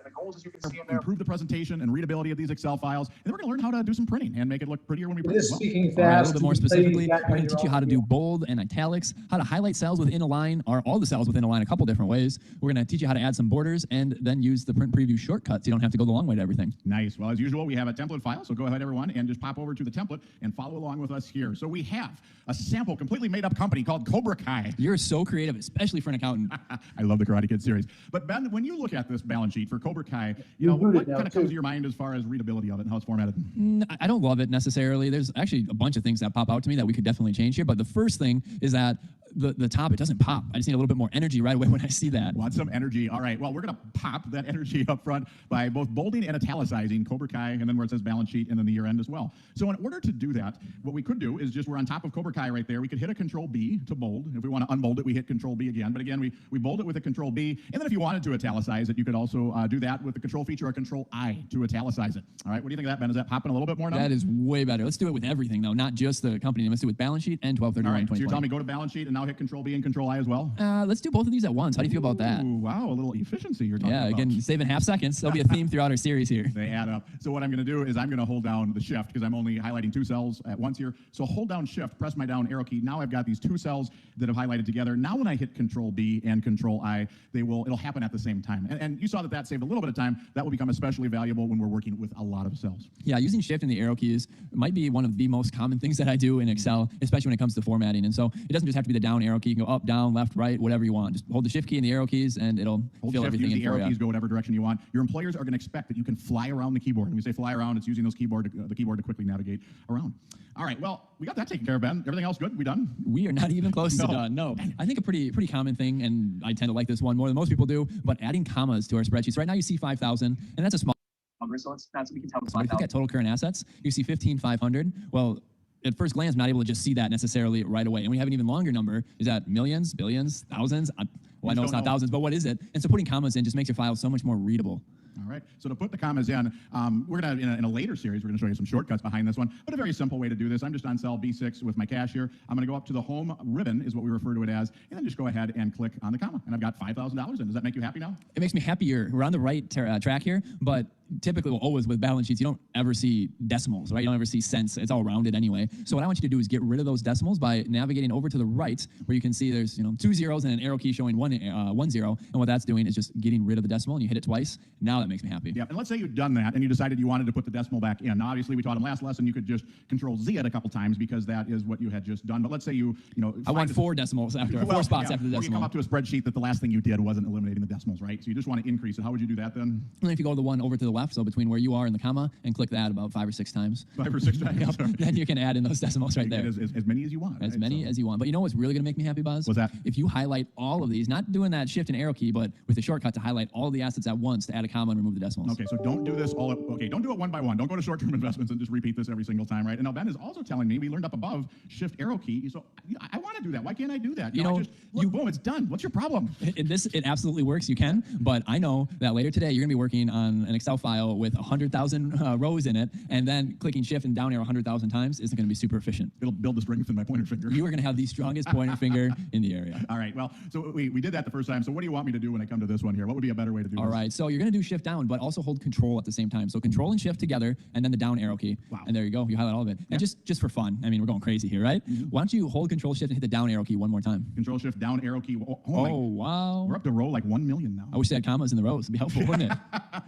The goals, as you can see in there. improve the presentation and readability of these Excel files, and then we're going to learn how to do some printing and make it look prettier when we It print is as well. speaking All right, a fast. little bit more You can play specifically, that we're on going to your teach you own how to do video. bold and italics, how to highlight cells within a line, or all the cells within a line a couple different ways. We're going to teach you how to add some borders and then use the print preview shortcuts. You don't have to go the long way to everything. Nice. Well, as usual, we have a template file, so go ahead, everyone, and just pop over to the template and follow along with us here. So we have a sample, completely made-up company called Cobra Kai. You're so creative, especially for an accountant. I love the Karate Kid series. But Ben, when you look at this balance sheet for Cobra Kai, you know, Include it what now, kind of comes too. to your mind as far as readability of it and how it's formatted? I don't love it necessarily. There's actually a bunch of things that pop out to me that we could definitely change here. But the first thing is that the top, it doesn't pop. I just need a little bit more energy right away when I see that. Want some energy. All right. Well, we're going to pop that energy up front by both bolding and italicizing Cobra Kai, and then where it says balance sheet, and then the year end as well. So in order to do that, what we could do is just, we're on top of Cobra Kai right there. We could hit a Control B to bold. If we want to unbold it, we hit Control B again. But again, we bold it with a Control B. And then if you wanted to italicize it, you could also do that with the Control feature or Control I to italicize it. All right. What do you think of that, Ben? Is that popping a little bit more now? That is way better. Let's do it with everything, though, not just the company name. Let's do it with balance sheet and 12/31/2020. All right. So you're telling me go to balance sheet and now hit Control B and Control I as well? Let's do both of these at once. How do you feel about that? Ooh, wow, a little efficiency you're talking Yeah, about. again, saving half seconds. That'll be a theme throughout our series here. They add up. So what I'm going to do is I'm going to hold down the shift because I'm only highlighting two cells at once here. So hold down shift, press my down arrow key. Now I've got these two cells that have highlighted together. Now when I hit Control B and Control I, it'll happen at the same time. And you saw that saved a little bit of time. That will become especially valuable when we're working with a lot of cells. Yeah, using shift and the arrow keys might be one of the most common things that I do in Excel, especially when it comes to formatting. And so it doesn't just have to be the down arrow key. You can go up, down, left, right, whatever you want. Just hold the shift key and the arrow keys, and it'll Hold fill shift, everything use in the for arrow you. keys, go whatever direction you want. Your employers are going to expect that you can fly around the keyboard. And when we say fly around, it's using the keyboard to quickly navigate around. All right, well, we got that taken care of, Ben. Everything else good? We done? We are not even close No. to done. No, I think a pretty common thing, and I tend to like this one more than most people do, but adding commas to our spreadsheets. Right now you see 5,000, and that's a small number, so that's we can tell. If you look at total current assets, you see 15,500. Well, at first glance, I'm not able to just see that necessarily right away. And we have an even longer number. Is that millions, billions, thousands? Well, I know it's not thousands, but what is it? And so putting commas in just makes your file so much more readable. All right, so to put the commas in, we're going to, in a later series, we're going to show you some shortcuts behind this one, but a very simple way to do this. I'm just on cell B6 with my cash here. I'm going to go up to the home ribbon, is what we refer to it as, and then just go ahead and click on the comma. And I've got $5,000 in. Does that make you happy now? It makes me happier. We're on the right track here, but typically, well, always with balance sheets, you don't ever see decimals, right? You don't ever see cents. It's all rounded anyway. So what I want you to do is get rid of those decimals by navigating over to the right, where you can see there's 2 zeros and an arrow key showing one zero. And what that's doing is just getting rid of the decimal, and you hit it twice. Now that makes me happy. Yeah, and let's say you'd done that and you decided you wanted to put the decimal back in. Now, obviously, we taught in last lesson you could just Control Z it a couple times because that is what you had just done. But let's say I want 4 decimals after, 4 spots after the or you come decimal. up to a spreadsheet that the last thing you did wasn't eliminating the decimals, right? So you just want to increase it. How would you do that then? And then if you go to the one over to the left, left, so between where you are and the comma, and click that about 5 or 6 times. 5 or 6 times. Yep. Then you can add in those decimals right You there. get as many as you want. As right? many So- as you want. But you know what's really going to make me happy, Buzz? What's that? If you highlight all of these, not doing that shift and arrow key, but with the shortcut to highlight all the assets at once to add a comma and remove the decimals. Okay, so don't do this all. Okay, don't do it one by one. Don't go to short-term investments and just repeat this every single time, right? And now Ben is also telling me we learned up above shift arrow key. So I want to do that. Why can't I do that? You know, I just look, boom, it's done. What's your problem? It absolutely works. You can, but I know that later today you're going to be working on an Excel file with 100,000 rows in it, and then clicking shift and down arrow 100,000 times isn't going to be super efficient. It'll build the strength in my pointer finger. You are going to have the strongest pointer finger in the area. All right. Well, so we did that the first time. So what do you want me to do when I come to this one here? What would be a better way to do All this? right, so you're going to do shift down, but also hold control at the same time. So control and shift together, and then the down arrow key. Wow. And there you go. You highlight all of it. And just for fun, I mean, we're going crazy here, right? Why don't you hold control shift and hit the down arrow key one more time? Control shift down arrow key. Wow. We're up to row like 1 million now. I wish they had commas in the rows. It'd be helpful, wouldn't it?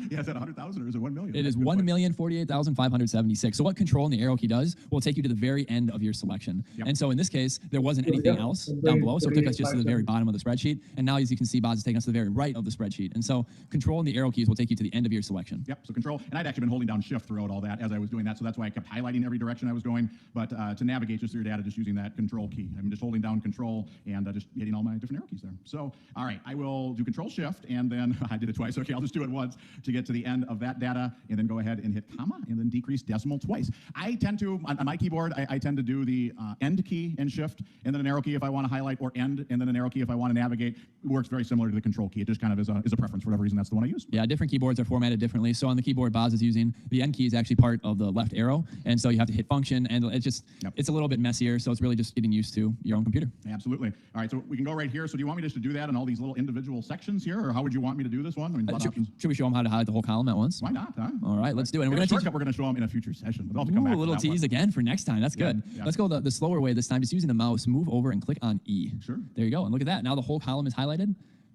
Yeah, is that 100,000 or is it 1 million? It is Good point. 1,048,576. So what control and the arrow key does will take you to the very end of your selection. Yep. And so in this case, there wasn't anything else down below, so it took us just to the very bottom of the spreadsheet. And now, as you can see, Boz is taking us to the very right of the spreadsheet. And so control and the arrow keys will take you to the end of your selection. Yep, so control, and I'd actually been holding down shift throughout all that as I was doing that, so that's why I kept highlighting every direction I was going, but to navigate just through your data, just using that control key. I'm just holding down control and just hitting all my different arrow keys there. So, all right, I will do control shift, and then, I did it twice, okay, I'll just do it once to get to the end of that data, and then go ahead and hit comma, and then decrease decimal twice. I tend to, on my keyboard, I tend to do the end key and shift, and then an arrow key if I want to highlight, or end, and then an arrow key if I want to navigate. It works very similar to the control key. It just kind of is a preference. For whatever reason, that's the one I use. Yeah, different keyboards are formatted differently. So on the keyboard Boz is using, the end key is actually part of the left arrow. And so you have to hit function, and it's just, it's a little bit messier. So it's really just getting used to your own computer. Absolutely. All right, so we can go right here. So do you want me just to do that in all these little individual sections here, or how would you want me to do this one? I mean, a lot of options. Should we show them how to highlight the whole column at once? Why not, huh? All right, let's do it. And We're we're going to teach we're going to show them in a future session. We'll have to Ooh, come back a to little that one. tease again for next time. That's good. yeah. Let's go the slower way this time. Just using the mouse, move over and click on E. Sure. There you go. And look at that. Now the whole column is highlighted.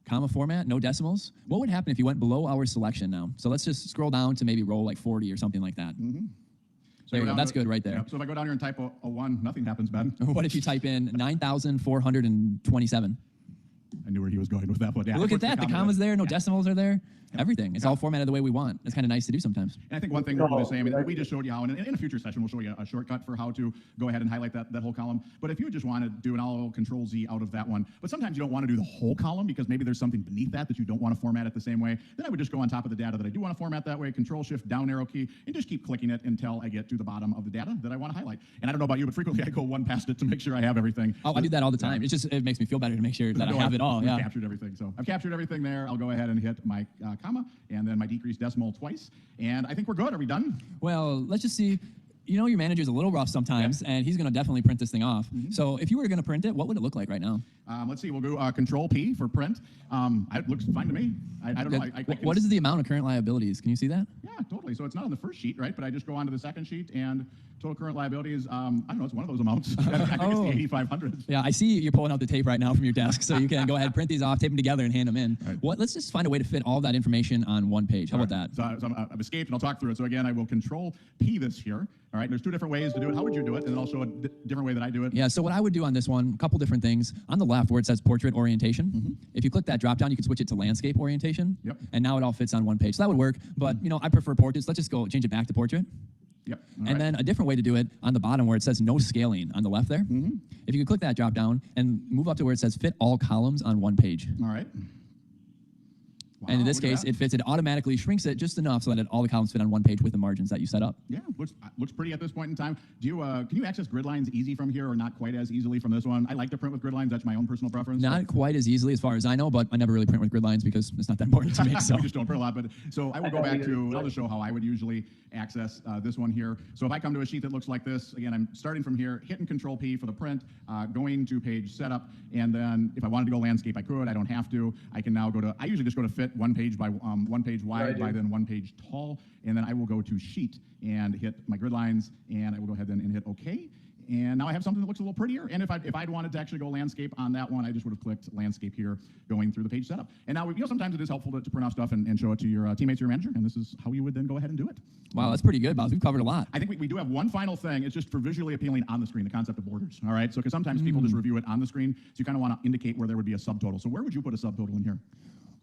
Comma format, no decimals. What would happen if you went below our selection now? So let's just scroll down to maybe row like 40 or something like that. So There you go go. down That's to- good right there. yeah, so if I go down here and type a 1, nothing happens, Ben. What if you type in 9,427? I knew where he was going with that one. Yeah, Look at puts that. The comma comma's there. No Yeah. decimals are there. Everything. It's all formatted the way we want. It's kind of nice to do sometimes. And I think one thing we'll do the same, and we just showed you how, and in a future session, we'll show you a shortcut for how to go ahead and highlight that whole column. But if you just want to do an all control Z out of that one, but sometimes you don't want to do the whole column because maybe there's something beneath that you don't want to format it the same way, then I would just go on top of the data that I do want to format that way, control shift down arrow key, and just keep clicking it until I get to the bottom of the data that I want to highlight. And I don't know about you, but frequently I go one past it to make sure I have everything. Oh, I do that all the time. It makes me feel better to make sure that I have it all. I've Yeah. captured everything. So I've captured everything there. I'll go ahead and hit my comma and then my decreased decimal twice. And I think we're good. Are we done? Well, let's just see. You know, your manager's a little rough sometimes, and he's going to definitely print this thing off. So if you were going to print it, what would it look like right now? Let's see. We'll do Control P for print. It looks fine to me. I don't know. I can What is the amount of current liabilities? Can you see that? Yeah, totally. So it's not on the first sheet, right? But I just go on to the second sheet, and total current liabilities, I don't know, it's one of those amounts. I think it's Oh. the 8,500. Yeah, I see you're pulling out the tape right now from your desk, so you can go ahead, print these off, tape them together, and hand them in. Right. Let's just find a way to fit all that information on one page. How about that? So I've escaped, and I'll talk through it. So again, I will Control P this here. All right, there's two different ways to do it. How would you do it? And then I'll show a different way that I do it. Yeah, so what I would do on this one, a couple different things. On the left where it says portrait orientation, if you click that drop down, you can switch it to landscape orientation. Yep. And now it all fits on one page. So that would work, but you know, I prefer portraits. Let's just go change it back to portrait. Yep. And then a different way to do it on the bottom where it says no scaling on the left there. If you could click that drop down and move up to where it says fit all columns on one page. All right. And in this Look at case, that. it fits, it automatically shrinks it just enough so that all the columns fit on one page with the margins that you set up. Yeah, looks pretty at this point in time. Do you can you access grid lines easy from here, or not quite as easily from this one? I like to print with grid lines. That's my own personal preference. Not quite as easily as far as I know, but I never really print with grid lines because it's not that important to me. So we just don't print a lot. But so I will go back to. I'll just show how I would usually access this one here. So if I come to a sheet that looks like this, again, I'm starting from here, hitting Control P for the print, going to page setup, and then if I wanted to go landscape, I could. I don't have to. I can now go to. I usually just go to fit one page by one page wide by then one page tall, and then I will go to sheet and hit my grid lines, and I will go ahead then and hit OK. And now I have something that looks a little prettier. And if I'd wanted to actually go landscape on that one, I just would have clicked landscape here, going through the page setup. And now, sometimes it is helpful to print off stuff and show it to your teammates or your manager. And this is how you would then go ahead and do it. wow, that's pretty good, Bob. We've covered a lot. I think we do have one final thing. It's just for visually appealing on the screen, the concept of borders. All right. So because sometimes people just review it on the screen, so you kind of want to indicate where there would be a subtotal. So where would you put a subtotal in here?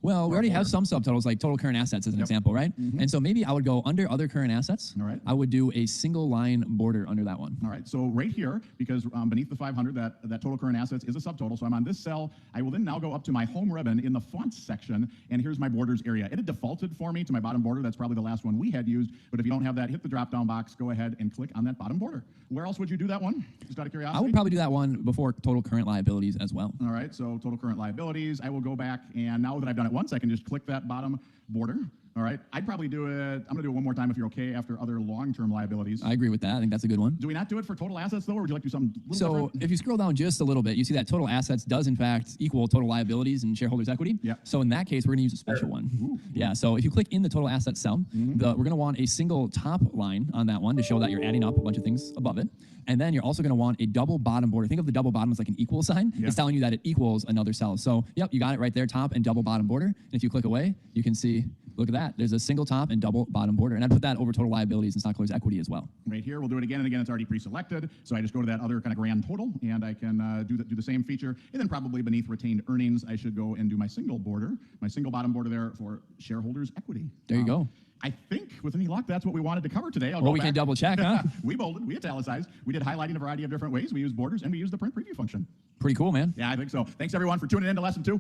Well, we already have some subtotals like total current assets as an example, right? And so maybe I would go under other current assets. All right. I would do a single line border under that one. All right, so right here, because beneath the 500, that total current assets is a subtotal, so I'm on this cell. I will then now go up to my home ribbon in the fonts section, and here's my borders area. It had defaulted for me to my bottom border. That's probably the last one we had used, but if you don't have that, hit the drop-down box, go ahead and click on that bottom border. Where else would you do that one, just out of curiosity? I would probably do that one before total current liabilities as well. All right, so total current liabilities. I will go back, and now that I've done it once, I can just click that bottom border. All right, I'd probably do it. I'm going to do it one more time if you're okay after other long-term liabilities. I agree with that. I think that's a good one. Do we not do it for total assets, though, or would you like to do something a little So different? if you scroll down just a little bit, you see that total assets does in fact equal total liabilities and shareholders' equity. Yep. So in that case, we're going to use a special one. Yeah. So if you click in the total assets cell, we're going to want a single top line on that one to show that you're adding up a bunch of things above it. And then you're also going to want a double bottom border. Think of the double bottom as like an equal sign. Yeah. It's telling you that it equals another cell. So yep, you got it right there, top and double bottom border. And if you click away, you can see, look at that. There's a single top and double bottom border. And I'd put that over total liabilities and stockholders' equity as well. Right here, we'll do it again and again. It's already pre-selected, so I just go to that other kind of grand total, and I can do the same feature. And then probably beneath retained earnings, I should go and do my single border, my single bottom border there for shareholders' equity. There you go. I think with any luck, that's what we wanted to cover today. I'll go Well, we back. can double check, huh? We bolded, we italicized, we did highlighting a variety of different ways. We used borders, and we used the print preview function. Pretty cool, man. Yeah, I think so. Thanks everyone for tuning in to lesson 2.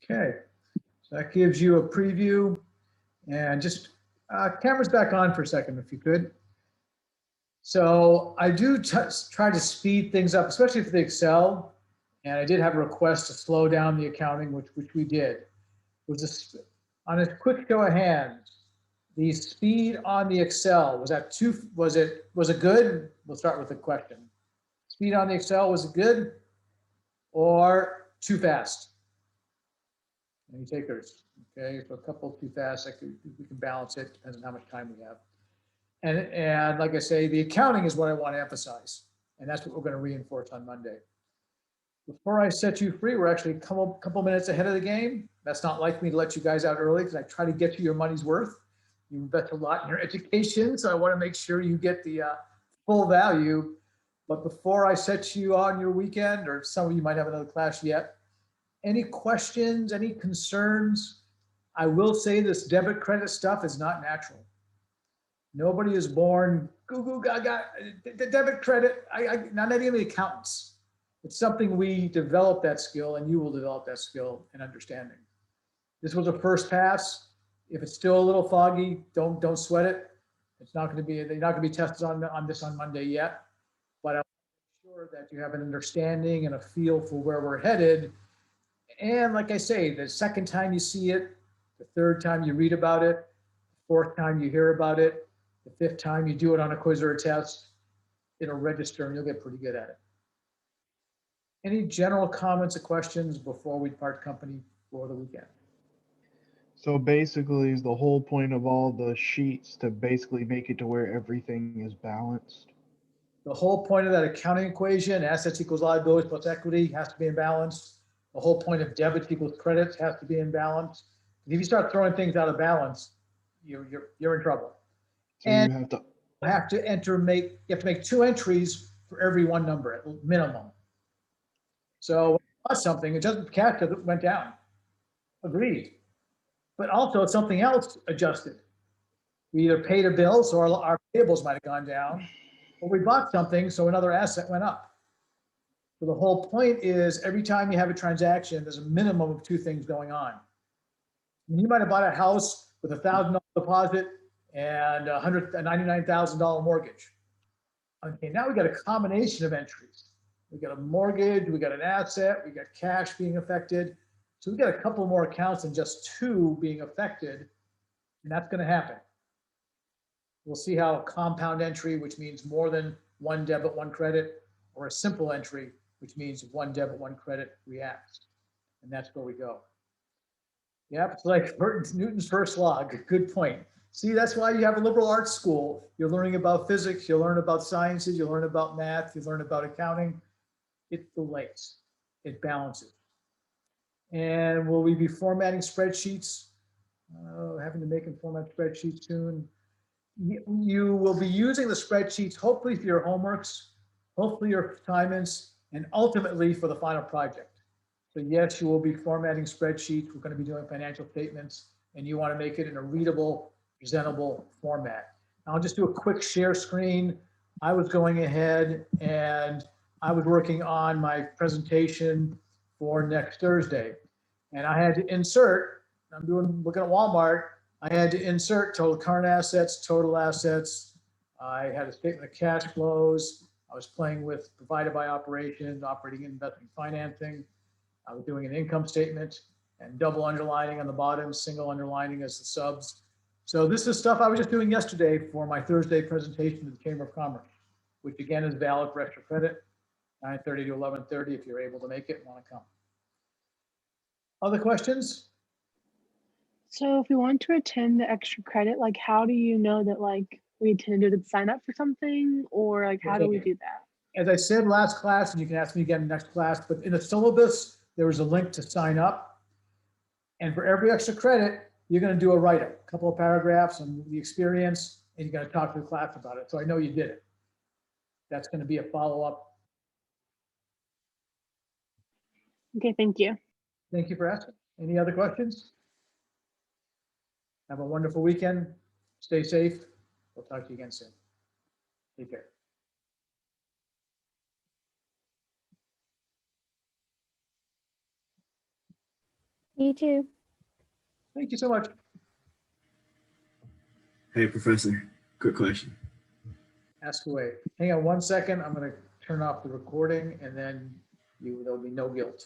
Okay, so that gives you a preview, and just cameras back on for a second if you could. So I do try to speed things up, especially for the Excel, and I did have a request to slow down the accounting, which we did. On a quick show of hands, the speed on the Excel, was it good? We'll start with the question. Speed on the Excel, was it good or too fast? Any takers? Okay, so a couple too fast, we can balance it, depends on how much time we have. And like I say, the accounting is what I want to emphasize, and that's what we're going to reinforce on Monday. Before I set you free, we're actually a couple minutes ahead of the game. That's not like me to let you guys out early, because I try to get you your money's worth. You invest a lot in your education, so I want to make sure you get the full value. But before I set you on your weekend, or some of you might have another class yet, any questions, any concerns? I will say this debit credit stuff is not natural. Nobody is born goo goo gaga, the debit credit. Not any of the accountants. It's something we develop that skill, and you will develop that skill and understanding. This was a first pass. If it's still a little foggy, don't sweat it. It's not going to be, they're not going to be tested on this on Monday yet, but I'm sure that you have an understanding and a feel for where we're headed. And like I say, the second time you see it, the third time you read about it, the fourth time you hear about it, the fifth time you do it on a quiz or a test, it'll register and you'll get pretty good at it. Any general comments or questions before we part company for the weekend? So basically, is the whole point of all the sheets to basically make it to where everything is balanced? The whole point of that accounting equation, assets equals liabilities plus equity, has to be in balance. The whole point of debit equals credits has to be in balance. If you start throwing things out of balance, you're in trouble. So And you have to, you have to make 2 entries for every one number at minimum. So when you bought something, it doesn't cash it went down. Agreed. But also something else adjusted. We either paid a bill, so our payables might have gone down, or we bought something, so another asset went up. So the whole point is every time you have a transaction, there's a minimum of 2 things going on. You might have bought a house with $1,000 deposit and a $99,000 mortgage. Okay, now we got a combination of entries. We got a mortgage, we got an asset, we got cash being affected. So we got a couple more accounts than just 2 being affected, and that's going to happen. We'll see how a compound entry, which means more than 1 debit, 1 credit, or a simple entry, which means 1 debit, 1 credit reacts. And that's where we go. Yep, it's like Newton's first law. Good point. See, that's why you have a liberal arts school. You're learning about physics, you learn about sciences, you learn about math, you learn about accounting. It relates, it balances. And will we be formatting spreadsheets? Having to make and format spreadsheets soon. You will be using the spreadsheets, hopefully for your homeworks, hopefully your assignments, and ultimately for the final project. So yes, you will be formatting spreadsheets. We're going to be doing financial statements, and you want to make it in a readable, presentable format. I'll just do a quick share screen. I was going ahead and I was working on my presentation for next Thursday. And I had to insert, looking at Walmart, I had to insert total current assets, total assets. I had a statement of cash flows. I was playing with provided by operations, operating, investing, financing. I was doing an income statement and double underlining on the bottom, single underlining as the subs. So this is stuff I was just doing yesterday for my Thursday presentation to the Chamber of Commerce, which again is valid for extra credit, 9:30 to 11:30 if you're able to make it and want to come. Other questions? So if we want to attend the extra credit, like how do you know that like we attended and sign up for something, or like how do we do that? As I said last class, and you can ask me again next class, but in the syllabus, there was a link to sign up. And for every extra credit, you're going to do a write-up, a couple of paragraphs on the experience, and you're going to talk to the class about it. So I know you did it. That's going to be a follow-up. Okay, thank you. Thank you for asking. Any other questions? Have a wonderful weekend. Stay safe. We'll talk to you again soon. Take care. You too. Thank you so much. Hey, Professor, quick question. Ask away. Hang on one second. I'm going to turn off the recording and then there'll be no guilt.